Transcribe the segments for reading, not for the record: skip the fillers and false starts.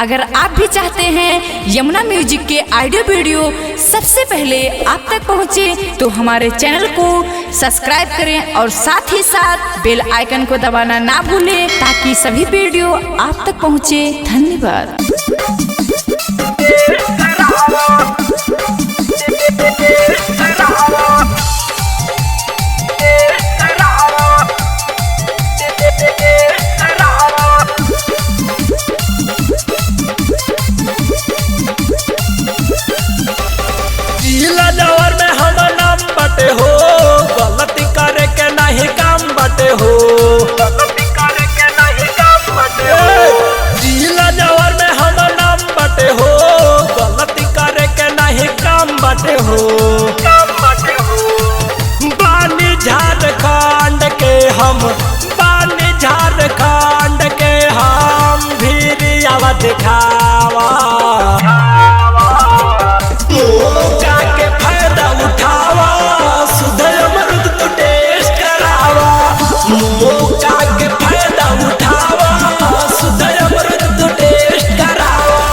अगर आप भी चाहते हैं यमुना म्यूजिक के ऑडियो वीडियो सबसे पहले आप तक पहुंचे, तो हमारे चैनल को सब्सक्राइब करें और साथ ही साथ बेल आइकन को दबाना ना भूलें, ताकि सभी वीडियो आप तक पहुंचे। धन्यवाद। हो गलती करे के नहीं काम बटे हो, गलती करे के नहीं काम बटे हो। जिला जवर में हम नाम बटे हो, गलती करे के नहीं काम बटे हो, काम बटे हो। बानी झारखंड के हम, बानी झारखंड के हम भी आवा दिखावा, जाके फायदा उठावा, के फायदा उठावा, सुधर अमृत तो टेस्ट करावा,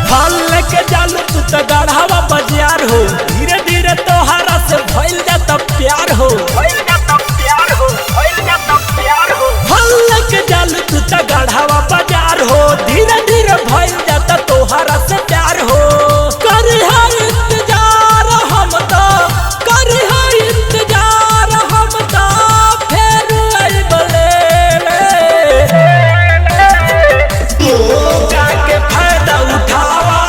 फल लेके जालू तू तो गढ़ावा बाजार हो, धीरे धीरे तोहरा से भइल जाता प्यार हो, भइल जाता प्यार हो, भइल जाता प्यार हो। फल लेके जालू तू तो गढ़ावा बाजार हो, धीरे धीरे भइल जाता तोहरा से प्यार हो। करी है इंतजार हम तो, करी है इंतजार हम तो, फिर आई बोले जाके फायदा उठावा,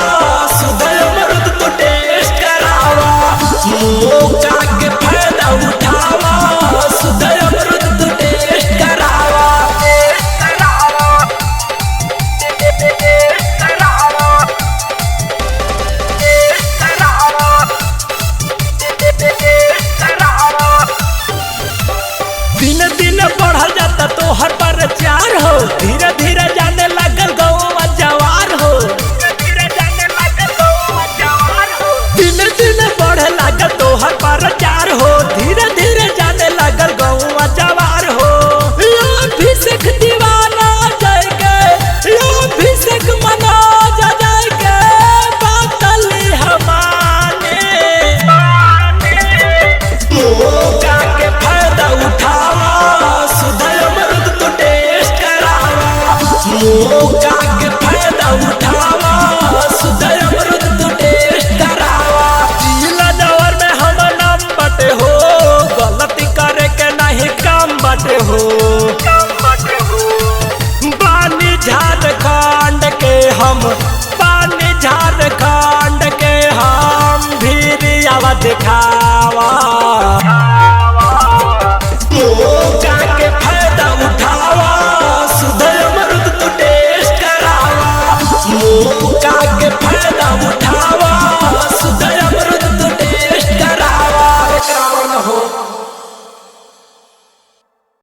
सुधर अमृत तो टेस्ट करावा, जाके फायदा उठावा, सुधर अमृत तो टेस्ट करावा, दिन दिन बढ़ल जाता तो हर पर चार हो, धीरे धीरे जाने लगल गौवा जवार हो, धीरे जाने लगल गौवा जवार हो। दिन दिन बढ़े लागल तो हर पर चार हो, धीरे धीरे जाने लगल गौवा जवार हो। अभिषेक दीवाना जाएगा, अभिषेक मनोज जाएगा, बातली हमारे जाके फायदा उठावा, सुधर अमृत तो टेस्ट करावा, जाके फायदा उठावा, सुधर अमृत तो टेस्ट करावा। जिला जवर में हम नाम बटे हो, गलती करे के नहीं काम बटे हो, काम बटे हो। बानी झारखंड के हम, बानी झारखंड के हम भी आवा दिखावा।